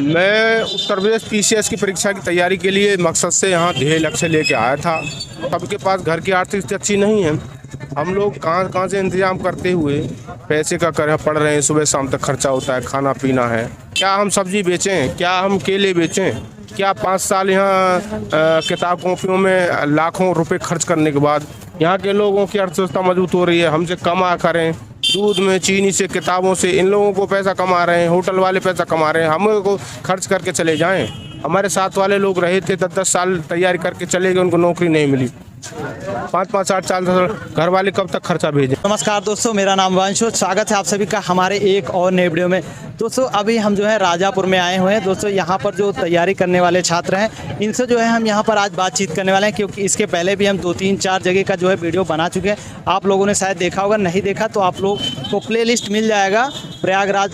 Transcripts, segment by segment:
मैं उत्तर प्रदेश पीसीएस की परीक्षा की तैयारी के लिए मकसद से यहाँ ध्येय लक्ष्य लेके आया था। सबके पास घर की आर्थिक स्थिति अच्छी नहीं है। हम लोग कहाँ कहाँ से इंतजाम करते हुए पैसे का कर पड़ रहे हैं। सुबह शाम तक खर्चा होता है, खाना पीना है। क्या हम सब्जी बेचें, क्या हम केले बेचें, क्या 5 साल यहाँ किताब कॉपियों में लाखों रुपए खर्च करने के बाद यहाँ के लोगों की अर्थव्यवस्था मजबूत हो रही है। हमसे कमा करें, दूध में, चीनी से, किताबों से इन लोगों को पैसा कमा रहे हैं, होटल वाले पैसा कमा रहे हैं, हम को खर्च करके चले जाएं। हमारे साथ वाले लोग रहे थे 10-10 साल तैयारी करके चले गए, उनको नौकरी नहीं मिली। 5-5 8 साल घर वाले कब तक खर्चा भेजें। नमस्कार दोस्तों, मेरा नाम वंशु, स्वागत है आप सभी का हमारे एक और नए वीडियो में। दोस्तों अभी हम जो है राजापुर में आए हुए हैं। दोस्तों यहाँ पर जो तैयारी करने वाले छात्र हैं, इनसे जो है हम यहाँ पर आज बातचीत करने वाले हैं, क्योंकि इसके पहले भी हम 2-3-4 जगह का जो है वीडियो बना चुके हैं। आप लोगों ने शायद देखा होगा, नहीं देखा तो आप लोग को प्लेलिस्ट मिल जाएगा प्रयागराज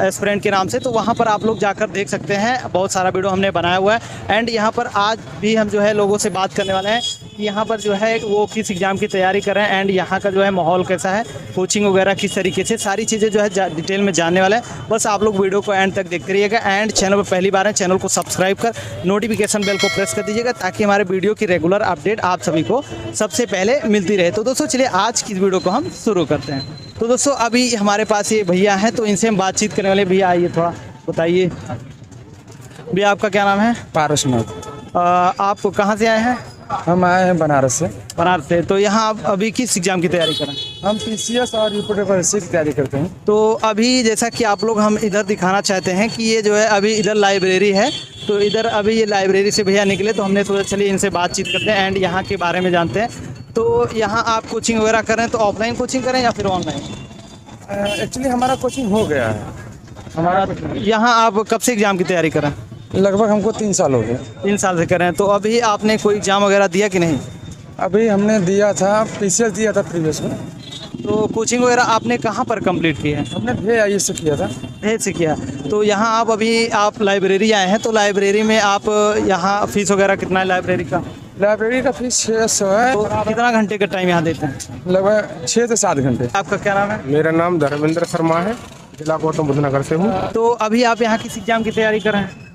एस्पिरेंट के नाम से, तो वहाँ पर आप लोग जाकर देख सकते हैं। बहुत सारा वीडियो हमने बनाया हुआ है। एंड यहाँ पर आज भी हम जो है लोगों से बात करने वाले हैं कि यहाँ पर जो है वो किस एग्ज़ाम की तैयारी कर रहे हैं एंड यहाँ का जो है माहौल कैसा है, कोचिंग वगैरह किस तरीके से, सारी चीज़ें जो है डिटेल में जानने वाले हैं। बस आप लोग वीडियो को एंड तक देखते रहिएगा। एंड चैनल पर पहली बार है, चैनल को सब्सक्राइब कर नोटिफिकेशन बेल को प्रेस कर दीजिएगा, ताकि हमारे वीडियो की रेगुलर अपडेट आप सभी को सबसे पहले मिलती रहे। तो दोस्तों चलिए आज की वीडियो को हम शुरू करते हैं। तो दोस्तों अभी हमारे पास ये भैया हैं, तो इनसे हम बातचीत करने वाले। भैया आइए, थोड़ा बताइए। भैया आपका क्या नाम है? पारसनाथ। आप कहाँ से आए हैं? हम आए हैं बनारस से। बनारस से। तो यहाँ आप अभी किस एग्ज़ाम की तैयारी कर रहे हैं? हम पीसीएस और यूपीएससी की तैयारी करते हैं। तो अभी जैसा कि आप लोग हम इधर दिखाना चाहते हैं कि ये जो है अभी इधर लाइब्रेरी है, तो इधर अभी ये लाइब्रेरी से भैया निकले, तो हमने सोचा चलिए इनसे बातचीत करते हैं एंड यहाँ के बारे में जानते हैं। तो यहाँ आप कोचिंग वगैरह कर रहे हैं, तो ऑफलाइन कोचिंग करें या फिर ऑनलाइन? एक्चुअली हमारा कोचिंग हो गया है। हमारा यहाँ आप कब से एग्ज़ाम की तैयारी कर रहे हैं? लगभग हमको 3 साल हो गए। 3 साल से कर रहे हैं। तो अभी आपने कोई एग्ज़ाम वगैरह दिया कि नहीं? अभी हमने दिया था, पीसीएस दिया था प्रीवियस में। तो कोचिंग वगैरह आपने कहाँ पर कंप्लीट की है? हमने VIS से किया था। भेज से किया। तो यहाँ आप अभी आप लाइब्रेरी आए हैं, तो लाइब्रेरी में आप यहाँ फीस वगैरह कितना है लाइब्रेरी का? लाइब्रेरी का फीस 600 है। तो कितना घंटे का टाइम यहाँ देते हैं? लगभग 6 से 7 घंटे। आपका क्या नाम है? मेरा नाम धर्मेंद्र शर्मा है, जिला गौतम बुद्ध नगर से हूँ। तो अभी आप यहाँ किस एग्ज़ाम की तैयारी कर रहे हैं?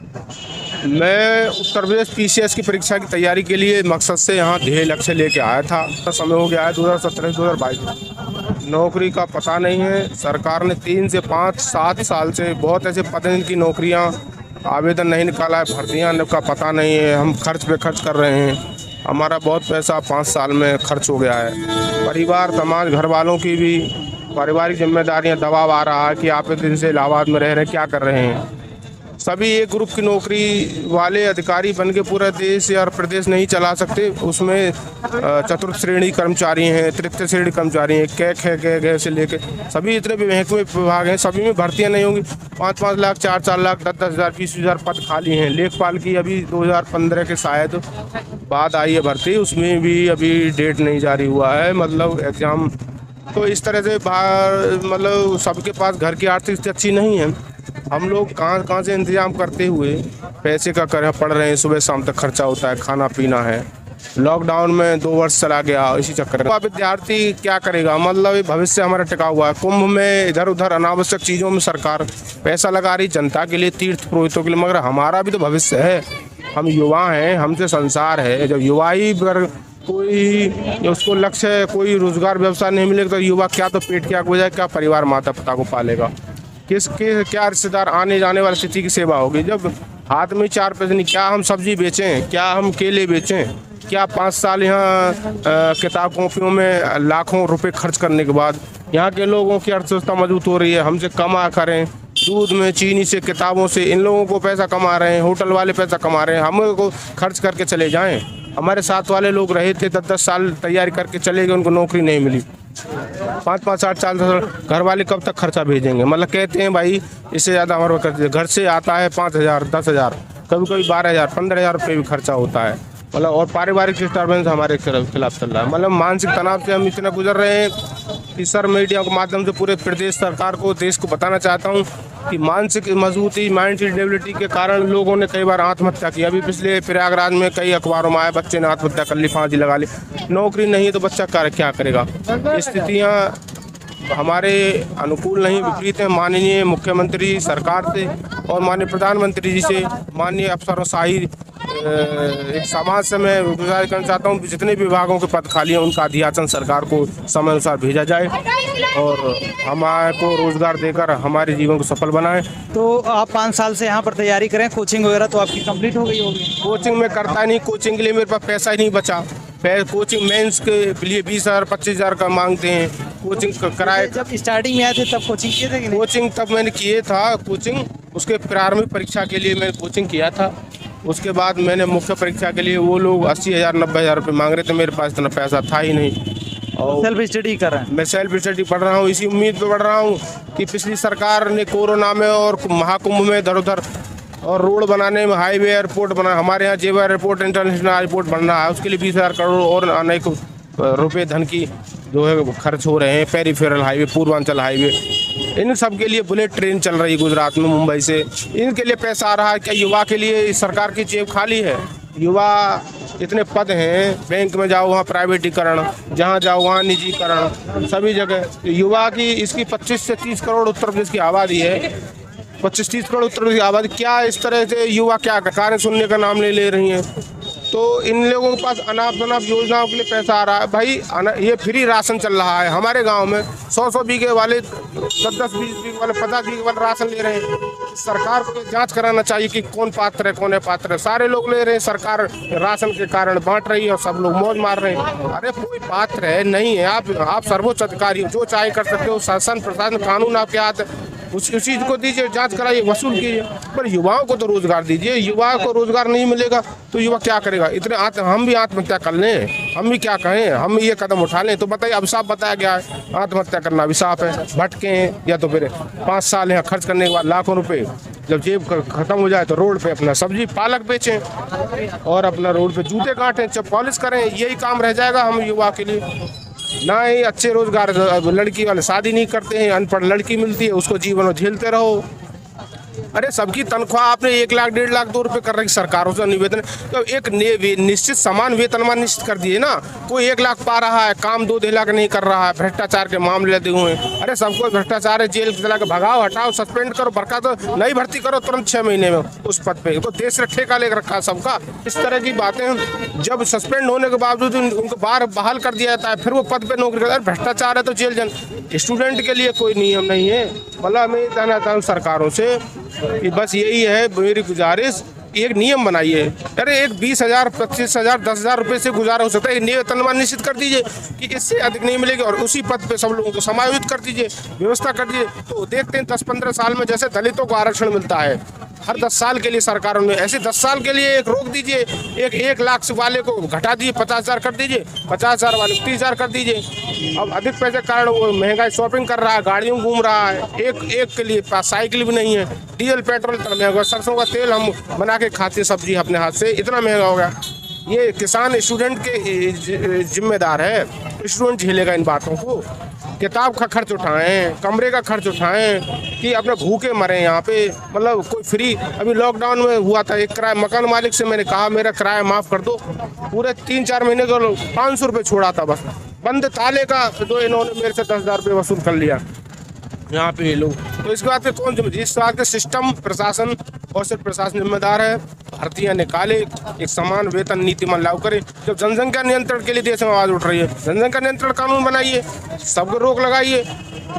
मैं उत्तर प्रदेश पीसीएस की परीक्षा की तैयारी के लिए मकसद से यहाँ ध्येय लक्ष्य लेके आया था। समय हो गया है 2017-2022। नौकरी का पता नहीं है। सरकार ने 3 से 5 7 साल से बहुत ऐसे पद हैं जिनकी नौकरियाँ आवेदन नहीं निकाला है, भर्तियाँ का पता नहीं है। हम खर्च पे खर्च कर रहे हैं। हमारा बहुत पैसा 5 साल में खर्च हो गया है। परिवार, समाज, घर वालों की भी पारिवारिक जिम्मेदारियाँ, दबाव आ रहा है कि आप इतने दिन से इलाहाबाद में रह रहे क्या कर रहे हैं। सभी एक ग्रुप की नौकरी वाले अधिकारी बन के पूरा देश या प्रदेश नहीं चला सकते। उसमें चतुर्थ श्रेणी कर्मचारी हैं, तृतीय श्रेणी कर्मचारी हैं, कैग से लेके सभी इतने भी महकमे विभाग हैं, सभी में भर्तियां नहीं होंगी। 5-5 लाख, 4-4 लाख, 10-10 हज़ार, 20 हज़ार पद खाली हैं। लेखपाल की अभी 2015 के शायद बाद आई है भर्ती, उसमें भी अभी डेट नहीं जारी हुआ है, मतलब एग्ज़ाम। तो इस तरह से मतलब सबके पास घर की आर्थिक स्थिति अच्छी नहीं है। हम लोग कहाँ कहाँ से इंतजाम करते हुए पैसे का कर पड़ रहे हैं। सुबह शाम तक खर्चा होता है, खाना पीना है। लॉकडाउन में 2 वर्ष चला गया, इसी चक्कर में विद्यार्थी क्या करेगा। मतलब भविष्य हमारा टिका हुआ है। कुंभ में इधर उधर अनावश्यक चीज़ों में सरकार पैसा लगा रही, जनता के लिए, तीर्थ पुरोहितों के लिए, मगर हमारा भी तो भविष्य है। हम युवा हैं, हमसे संसार है। जब युवा ही पर कोई उसको लक्ष्य, कोई रोजगार व्यवसाय नहीं मिलेगा तो युवा क्या तो पेट क्या हो जाए, क्या परिवार माता पिता को पालेगा, किसके क्या रिश्तेदार आने जाने वाली स्थिति की सेवा होगी जब हाथ में 4 पैसे नहीं। क्या हम सब्जी बेचें, क्या हम केले बेचें, क्या 5 साल यहाँ किताब कॉपियों में लाखों रुपए खर्च करने के बाद यहाँ के लोगों की अर्थव्यवस्था मजबूत हो रही है। हमसे कमा करें, दूध में, चीनी से, किताबों से इन लोगों को पैसा कमा रहे हैं, होटल वाले पैसा कमा रहे हैं, हम को खर्च करके चले जाएं। हमारे साथ वाले लोग रहे थे 10-10 साल तैयारी करके चले गए, उनको नौकरी नहीं मिली। 5-5 8 साल घर वाले कब तक खर्चा भेजेंगे। मतलब कहते हैं भाई इससे ज़्यादा हमारे करते, घर से आता है 5 हज़ार, 10 हज़ार, कभी कभी 12 हज़ार, 15 हज़ार रुपये भी खर्चा होता है। मतलब और पारिवारिक डिस्टर्बेंस हमारे खिलाफ चल रहा है। मतलब मानसिक तनाव से हम इतना गुजर रहे हैं कि सर मीडिया के माध्यम से पूरे प्रदेश सरकार को, देश को बताना चाहता हूँ कि मानसिक मजबूती, माइंड स्टेबिलिटी के कारण लोगों ने कई बार आत्महत्या की। अभी पिछले प्रयागराज में कई अखबारों में आया, बच्चे ने आत्महत्या कर ली, फांसी लगा ली। नौकरी नहीं है तो बच्चा क्या करेगा। स्थितियाँ हमारे अनुकूल नहीं, विपरीत है। माननीय मुख्यमंत्री जी सरकार से और माननीय प्रधानमंत्री जी से, माननीय अफसरशाही एक समाज से मैं गुजारिश करना चाहता हूँ कि जितने विभागों के पद खाली हैं उनका अध्याचन सरकार को समय अनुसार भेजा जाए और हमारे को रोजगार देकर हमारे जीवन को सफल बनाएं। तो आप 5 साल से यहाँ पर तैयारी करें, कोचिंग वगैरह तो आपकी कंप्लीट हो गई होगी? कोचिंग में करता नहीं, कोचिंग के लिए मेरे पास पैसा ही नहीं बचा। कोचिंग मेंस के लिए 20,000 25,000 का मांगते हैं। कोचिंग कराए, जब स्टार्टिंग में आए थे तब कोचिंग किए थे कि नहीं? कोचिंग तब मैंने किए था कोचिंग, उसके प्रारंभिक परीक्षा के लिए मैंने कोचिंग किया था। उसके बाद मैंने मुख्य परीक्षा के लिए वो लोग 80,000 90,000 रुपये मांग रहे थे, मेरे पास इतना पैसा था ही नहीं। और सेल्फ स्टडी कर रहे हैं? मैं सेल्फ स्टडी पढ़ रहा हूँ, इसी उम्मीद पे पढ़ रहा हूँ कि पिछली सरकार ने कोरोना में और महाकुंभ में इधर उधर और रोड बनाने में, हाईवे एयरपोर्ट बना, हमारे यहाँ जेवर एयरपोर्ट इंटरनेशनल एयरपोर्ट बन रहा है, उसके लिए 20,000 करोड़ और अनेक रुपये धन की जो है खर्च हो रहे हैं। पेरीफेरल हाईवे, पूर्वांचल हाईवे, इन सब के लिए बुलेट ट्रेन चल रही है गुजरात में, मुंबई से, इनके लिए पैसा आ रहा है। क्या युवा के लिए इस सरकार की जेब खाली है? युवा इतने पद हैं, बैंक में जाओ वहाँ प्राइवेटीकरण, जहाँ जाओ वहाँ निजीकरण, सभी जगह युवा की इसकी 25 से 30 करोड़ उत्तर प्रदेश की आबादी है। 25-30 करोड़ उत्तर प्रदेश की आबादी, क्या इस तरह से युवा क्या कार्य सुनने का नाम ले रही हैं? तो इन लोगों के पास अनाप शनाप योजनाओं के लिए पैसा आ रहा है। भाई ये फ्री राशन चल रहा है हमारे गांव में, 100-100 बीघे वाले 10-10 बीघे वाले 50 बीघे वाले राशन ले रहे हैं। सरकार को जांच कराना चाहिए कि कौन पात्र है, कौन है पात्र है। सारे लोग ले रहे हैं, सरकार राशन के कारण बांट रही है और सब लोग मौज मार रहे हैं। अरे कोई पात्र है नहीं है, आप सर्वोच्च अधिकारी हो, जो चाहे कर सकते हो। शासन प्रशासन कानून आपके हाथ है, उस चीज़ को दीजिए, जांच कराइए, वसूल कीजिए, पर युवाओं को तो रोजगार दीजिए। युवा को रोजगार नहीं मिलेगा तो युवा क्या करेगा? इतने हम भी आत्महत्या कर लें, हम भी क्या कहें, हम ये कदम उठा लें तो बताइए। अभिशाप बताया गया है, आत्महत्या करना अभिशाप है, भटके हैं, या तो फिर 5 साल यहाँ खर्च करने के बाद लाखों रुपए जब जेब खत्म हो जाए तो रोड पे अपना सब्जी पालक बेचें और अपना रोड पे जूते काटें, जब पॉलिश करें, यही काम रह जाएगा हम युवा के लिए। ना ही अच्छे रोजगार, लड़की वाले शादी नहीं करते हैं, अनपढ़ लड़की मिलती है, उसको जीवन में झेलते रहो। अरे सबकी तनख्वाह आपने 1 लाख 1.5 लाख 2 रुपये कर रही सरकारों से निवेदन, तो एक निश्चित समान वेतनमान निश्चित कर दिए ना। कोई 1 लाख पा रहा है, काम 2-2 लाख नहीं कर रहा है, भ्रष्टाचार के मामले लगे हुए हैं। अरे सबको भ्रष्टाचार है, जेल चला के भगाओ, हटाओ, सस्पेंड करो, बरकत नई भर्ती करो तुरंत 6 महीने में उस पद पे। तो देश से ठेका लेकर रखा है सबका। इस तरह की बातें, जब सस्पेंड होने के बावजूद उनको बाहर बहाल कर दिया जाता है, फिर वो पद पे नौकरी करता है। भ्रष्टाचार है तो जेल जन। स्टूडेंट के लिए कोई नियम नहीं है। मतलब मैं कहना चाहता हूँ सरकारों से कि बस यही है मेरी गुजारिश, एक नियम बनाइए। अरे एक 20,000 25,000 10,000 रुपये से गुजारा हो सकता है, वेतनमान निश्चित कर दीजिए कि इससे अधिक नहीं मिलेगी और उसी पद पे सब लोगों को समायोजित कर दीजिए, व्यवस्था कर दीजिए। तो देखते हैं 10-15 साल में जैसे दलितों को आरक्षण मिलता है हर 10 साल के लिए सरकारों ने, ऐसे 10 साल के लिए एक रोक दीजिए। एक 1 लाख वाले को घटा दीजिए, 50,000 कर दीजिए, 50,000 वाले को 30,000 कर दीजिए। अब अधिक पैसे के कारण वो महंगाई शॉपिंग कर रहा है, गाड़ियों घूम रहा है, एक के लिए पास साइकिल भी नहीं है, डीजल पेट्रोल इतना महंगा, सरसों का तेल हम बना के खाते सब्जी अपने हाथ से, इतना महंगा हो गया। ये किसान स्टूडेंट के जिम्मेदार है, स्टूडेंट झेलेगा इन बातों को। किताब का खर्च उठाएं, कमरे का खर्च उठाएं कि अपने भूखे मरें यहाँ पे। मतलब कोई फ्री, अभी लॉकडाउन में हुआ था, एक किराया मकान मालिक से मैंने कहा मेरा किराया माफ़ कर दो, पूरे 3-4 महीने का 500 रुपये छोड़ा था बस, बंद ताले का, तो इन्होंने मेरे से 10,000 रुपये वसूल कर लिया यहाँ पे ये लोग। तो इसके बाद कौन जिम्मेदार? इस बात के सिस्टम, प्रशासन और सिर्फ प्रशासन जिम्मेदार है। भर्तियाँ निकाले, एक समान वेतन नीति में लागू करे। जब जनसंख्या नियंत्रण के लिए देश में आवाज़ उठ रही है, जनसंख्या नियंत्रण कानून बनाइए, सबको रोक लगाइए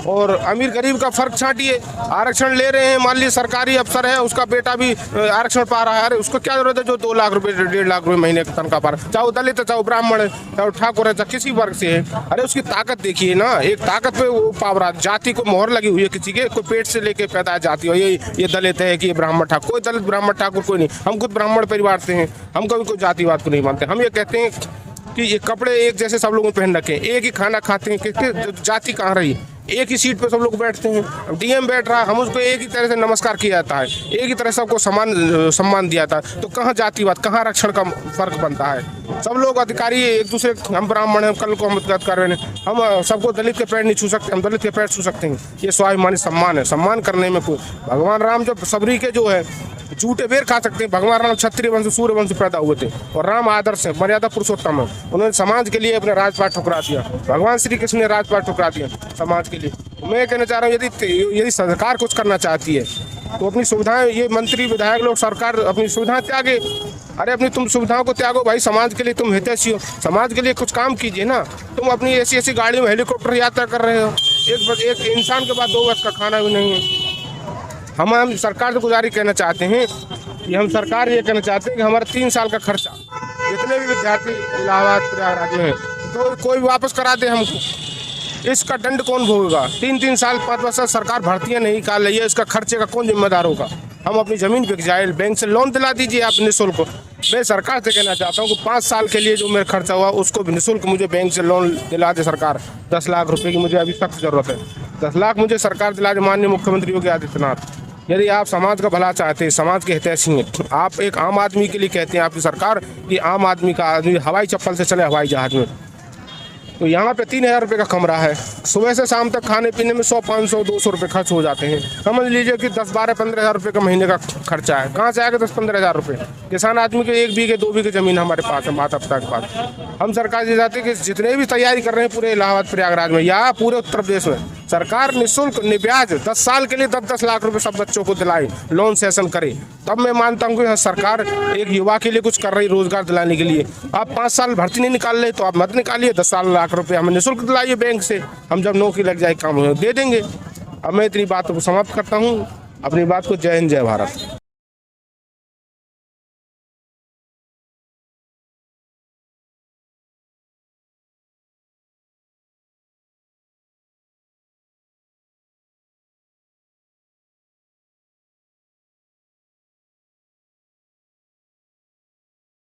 और अमीर गरीब का फर्क छांटिए। आरक्षण ले रहे हैं, मान लीजिए सरकारी अफसर है, उसका बेटा भी आरक्षण पा रहा है, अरे उसको क्या जरूरत है जो 2 लाख रुपए 1.5 लाख रुपए महीने का तनख्वाह पा रहा है? चाहे दलित है, चाहे ब्राह्मण है, चाहे ठाकुर है, चाहे किसी वर्ग से है। अरे उसकी ताकत देखिए ना, एक ताकत पे वो पावरा, जाति को मोहर लगी हुई है किसी के, कोई पेट से लेके पैदा जाति हो, ये दलित है कि ये ब्राह्मण ठाकुर। कोई दलित ब्राह्मण ठाकुर कोई नहीं, हम खुद ब्राह्मण परिवार से हैं, हम कभी कोई जातिवाद को नहीं मानते। हम ये कहते हैं कि ये कपड़े एक जैसे सब लोगों पहन रखे हैं, एक ही खाना खाते हैं, कि जाति कहाँ रही? एक ही सीट पे सब लोग बैठते हैं। अब डीएम बैठ रहा है, हम उसको एक ही तरह से नमस्कार किया जाता है, एक ही तरह से सबको सम्मान दिया जाता है। तो कहाँ जातिवाद, कहाँ आरक्षण का फर्क बनता है? सब लोग अधिकारी एक दूसरे, हम ब्राह्मण हैं, कल को हम कर रहे हैं, हम सबको दलित के पैर नहीं छू सकते, हम दलित के पैर छू सकते हैं? ये स्वाभिमानी सम्मान है। सम्मान करने में कोई, भगवान राम जब सबरी के जो है झूठे बेर खा सकते हैं। भगवान राम क्षत्रिय वंश सूर्य वंश पैदा हुए थे और राम आदर्श है, मर्यादा पुरुषोत्तम है। उन्होंने समाज के लिए अपने राजपाट ठुकरा दिया। भगवान श्री कृष्ण ने राजपाट ठुकरा दिया समाज के के लिए। मैं ये कहना चाह रहा हूँ यदि सरकार कुछ करना चाहती है तो अपनी सुविधाएं, ये मंत्री विधायक लोग सरकार अपनी सुविधाएं त्यागे। अरे अपनी तुम सुविधाओं को त्यागो भाई, समाज के लिए तुम हितैषी हो, समाज के लिए कुछ काम कीजिए ना। तुम अपनी ऐसी गाड़ी में हेलीकॉप्टर यात्रा कर रहे हो, एक इंसान के पास 2 वक्त का खाना भी नहीं है। हम सरकार से गुजारिश कहना चाहते हैं कि हम सरकार ये कहना चाहते हैं कि हमारा 3 साल का खर्चा जितने भी विद्यार्थी इलाहाबाद प्रयागराज में हैं तो कोई भी वापस करा दे हमको। इसका दंड कौन भोगेगा? 3 साल 5 साल सरकार भर्तियाँ नहीं निकाल रही है, इसका खर्चे का कौन जिम्मेदार होगा? हम अपनी ज़मीन बिक जाए, बैंक से लोन दिला दीजिए आप निःशुल्क। मैं सरकार से कहना चाहता हूँ कि 5 साल के लिए जो मेरा खर्चा हुआ उसको भी निःशुल्क मुझे बैंक से लोन दिला दे सरकार। 10 लाख रुपए की मुझे अभी सख्त ज़रूरत है। 10 लाख मुझे सरकार दिला दे, माननीय मुख्यमंत्री योगी आदित्यनाथ। यदि आप समाज का भला चाहते हैं, समाज के हितैषी हैं, आप एक आम आदमी के लिए कहते हैं आपकी सरकार कि आम आदमी का आदमी हवाई चप्पल से चले हवाई जहाज में, तो यहाँ पे 3,000 रुपये का कमरा है। सुबह से शाम तक खाने पीने में 100, 500, 200 रुपये खर्च हो जाते हैं। समझ लीजिए कि 10, 12, 15,000 रुपये का महीने का खर्चा है। कहाँ से आएगा 10, 15,000 रुपये? किसान आदमी के 1 बीघे 2 बीघे ज़मीन हमारे पास है, माता पिता के पास। हम सरकार ये चाहते हैं कि जितने भी तैयारी कर रहे हैं पूरे इलाहाबाद प्रयागराज में या पूरे उत्तर प्रदेश में, सरकार निःशुल्क निब्याज 10 साल के लिए 10-10 लाख रुपए सब बच्चों को दिलाए, लोन सेशन करे। तब मैं मानता हूँ कि सरकार एक युवा के लिए कुछ कर रही, रोजगार दिलाने के लिए। आप 5 साल भर्ती नहीं निकाल रहे तो आप मत निकालिए, 10 लाख रुपए हमें निःशुल्क दिलाइए बैंक से। हम जब नौकरी लग जाए काम दे देंगे। अब मैं इतनी बातों को समाप्त करता हूँ, अपनी बात को। जय हिंद, जय भारत।